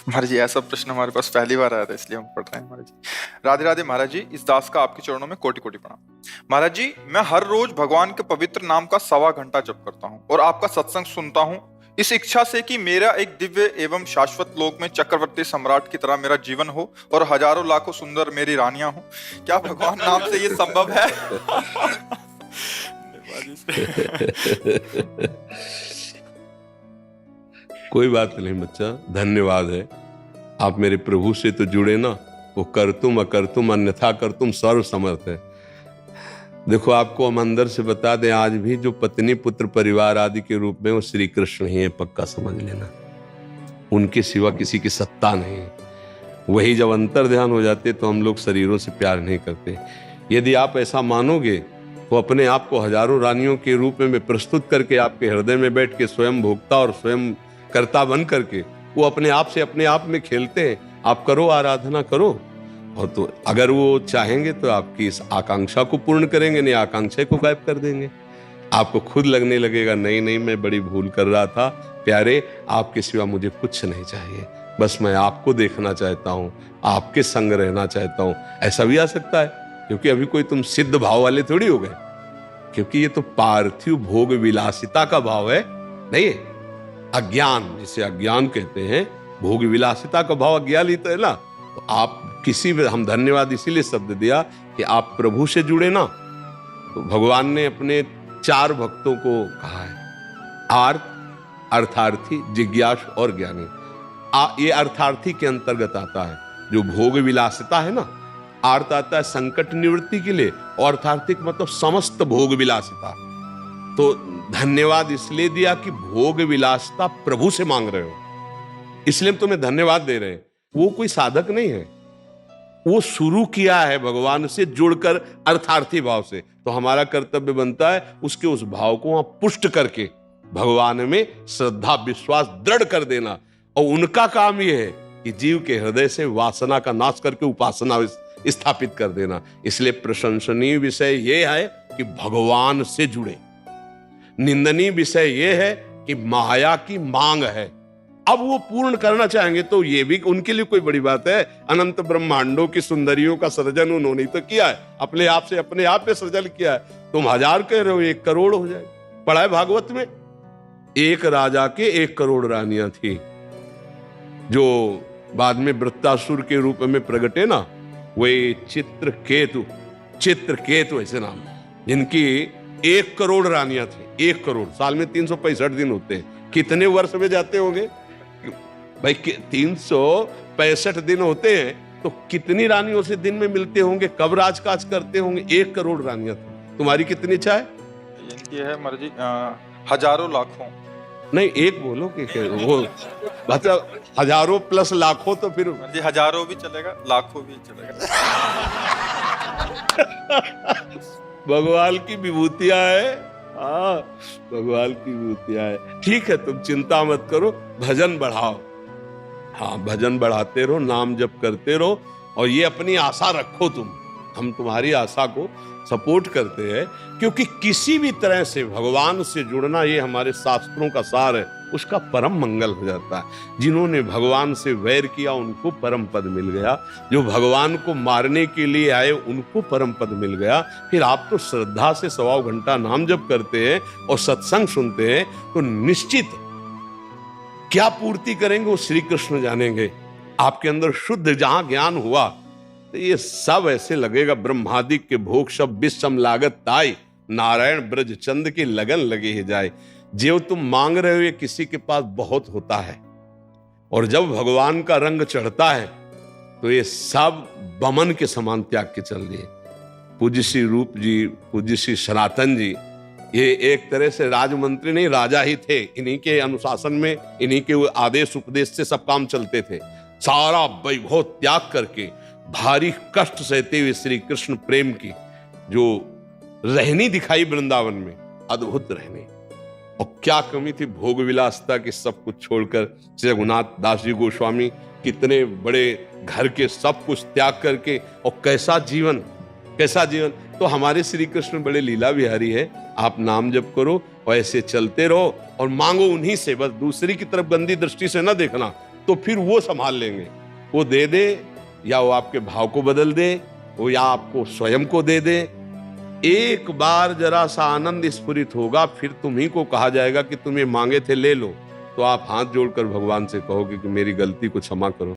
महाराज जी, ऐसा प्रश्न हमारे पास पहली बार आया था, इसलिए हम पढ़ रहे हैं। महाराज जी, राधे राधे। महाराज जी, इस दास का आपके चरणों में कोटि कोटि प्रणाम। महाराज जी, मैं हर रोज भगवान के पवित्र नाम का 1.25 घंटा जप करता हूँ और आपका सत्संग सुनता हूँ, इस इच्छा से कि मेरा एक दिव्य एवं शाश्वत लोक में चक्रवर्ती सम्राट की तरह मेरा जीवन हो और हजारों लाखों सुंदर मेरी रानियां हो। क्या भगवान नाम से ये संभव है? कोई बात नहीं बच्चा, धन्यवाद है। आप मेरे प्रभु से तो जुड़े ना, वो कर तुम अकर तुम अन्यथा कर तुम सर्व समर्थ है। देखो, आपको हम अंदर से बता दें, आज भी जो पत्नी पुत्र परिवार आदि के रूप में वो श्री कृष्ण ही है, पक्का समझ लेना। उनके सिवा किसी की सत्ता नहीं है। वही जब अंतर ध्यान हो जाते तो हम लोग शरीरों से प्यार नहीं करते। यदि आप ऐसा मानोगे तो अपने आप को हजारों रानियों के रूप में प्रस्तुत करके आपके हृदय में बैठ के स्वयं भोक्ता और स्वयं कर्ता बन करके वो अपने आप से अपने आप में खेलते हैं। आप करो, आराधना करो, और तो अगर वो चाहेंगे तो आपकी इस आकांक्षा को पूर्ण करेंगे, नहीं आकांक्षा को गायब कर देंगे। आपको खुद लगने लगेगा नहीं नहीं, मैं बड़ी भूल कर रहा था। प्यारे, आपके सिवा मुझे कुछ नहीं चाहिए, बस मैं आपको देखना चाहता हूँ, आपके संग रहना चाहता हूँ। ऐसा भी आ सकता है, क्योंकि अभी कोई तुम सिद्ध भाव वाले थोड़ी हो गए, क्योंकि ये तो पार्थिव भोग विलासिता का भाव है, नहीं है अज्ञान, जिसे अज्ञान कहते हैं। भोग विलासिता का भाव अज्ञान ही तो है ना। तो आप किसी भी, हम धन्यवाद इसीलिए शब्द दिया कि आप प्रभु से जुड़े ना। तो भगवान ने अपने 4 भक्तों को कहा है, आर्त, अर्थार्थी, जिज्ञास और ज्ञानी। ये अर्थार्थी के अंतर्गत आता है। जो भोग विलासिता है ना, आर्त आता है संकट निवृत्ति के लिए, और अर्थार्थिक मतलब समस्त भोग विलासिता। तो धन्यवाद इसलिए दिया कि भोग विलासिता प्रभु से मांग रहे हो, इसलिए तुम्हें धन्यवाद दे रहे हैं। वो कोई साधक नहीं है, वो शुरू किया है भगवान से जुड़कर अर्थार्थी भाव से। तो हमारा कर्तव्य बनता है उसके उस भाव को वहां पुष्ट करके भगवान में श्रद्धा विश्वास दृढ़ कर देना। और उनका काम यह है कि जीव के हृदय से वासना का नाश करके उपासना स्थापित कर देना। इसलिए प्रशंसनीय विषय यह है कि भगवान से जुड़े, निंदनीय विषय यह है कि माया की मांग है। अब वो पूर्ण करना चाहेंगे तो ये भी उनके लिए कोई बड़ी बात है। अनंत ब्रह्मांडों की सुंदरियों का सृजन उन्होंने तो किया है, अपने आप से अपने आप पे सृजन किया है। तुम 1000 कह रहे हो, 1 करोड़ हो जाए। पढ़ा है भागवत में, एक राजा के 1 करोड़ रानियां थी, जो बाद में वृत्तासुर के रूप में प्रगटे ना, वे चित्रकेतु ऐसे नाम, जिनकी 1 करोड़ रानियां थी। 1 करोड़, साल में 365 दिन होते हैं, कितने वर्ष में जाते होंगे भाई? 365 दिन होते हैं, तो कितनी रानियों से दिन में मिलते होंगे, कब राजकाज करते होंगे? 1 करोड़ रानियां थी। तुम्हारी कितनी चाहे? इनकी है महाराज जी, हजारों लाखों। नहीं, एक बोलो कि वो मतलब हजारों प्लस लाखों, तो फिर जी हजारों भी चलेगा, लाखों भी चलेगा। भगवान की विभूतियां है। हाँ, भगवान की विभूतियां है। ठीक है, तुम चिंता मत करो, भजन बढ़ाओ। हाँ, भजन बढ़ाते रहो, नाम जप करते रहो, और ये अपनी आशा रखो तुम। हम तुम्हारी आशा को सपोर्ट करते हैं, क्योंकि किसी भी तरह से भगवान से जुड़ना, ये हमारे शास्त्रों का सार है, उसका परम मंगल हो जाता है। जिन्होंने भगवान से वैर किया उनको परम पद मिल गया, जो भगवान को मारने के लिए आए उनको परम पद मिल गया। फिर आप तो श्रद्धा से 1.25 घंटा नाम जप करते हैं और सत्संग सुनते हैं, तो निश्चित क्या पूर्ति करेंगे वो श्री कृष्ण जानेंगे। आपके अंदर शुद्ध जहां ज्ञान हुआ तो ये सब ऐसे लगेगा, ब्रह्मादिक के भोग सब विषम लागत ताई, नारायण ब्रज चंद की लगन लगे ही जाए। जो तुम मांग रहे हो ये किसी के पास बहुत होता है, और जब भगवान का रंग चढ़ता है तो ये सब बमन के समान त्याग के चल दिए। पूज्य श्री रूप जी, पूज्य श्री सनातन जी, ये एक तरह से राजमंत्री नहीं, राजा ही थे। इन्हीं के अनुशासन में, इन्हीं के आदेश उपदेश से सब काम चलते थे। सारा वैभव त्याग करके भारी कष्ट सहते हुए श्री कृष्ण प्रेम की जो रहनी दिखाई वृंदावन में, अद्भुत रहनी। और क्या कमी थी भोग विलासता की, सब कुछ छोड़कर श्री रघुनाथ दास जी गोस्वामी कितने बड़े घर के सब कुछ त्याग करके, और कैसा जीवन, कैसा जीवन। तो हमारे श्री कृष्ण बड़े लीला विहारी है। आप नाम जप करो और ऐसे चलते रहो और मांगो उन्हीं से, बस दूसरी की तरफ गंदी दृष्टि से ना देखना। तो फिर वो संभाल लेंगे। वो दे दे या वो आपके भाव को बदल दे, वो या आपको स्वयं को दे दे। एक बार जरा सा आनंद स्फुरित होगा, फिर तुम्ही को कहा जाएगा कि तुम्हें मांगे थे ले लो, तो आप हाथ जोड़कर भगवान से कहोगे कि मेरी गलती को क्षमा करो।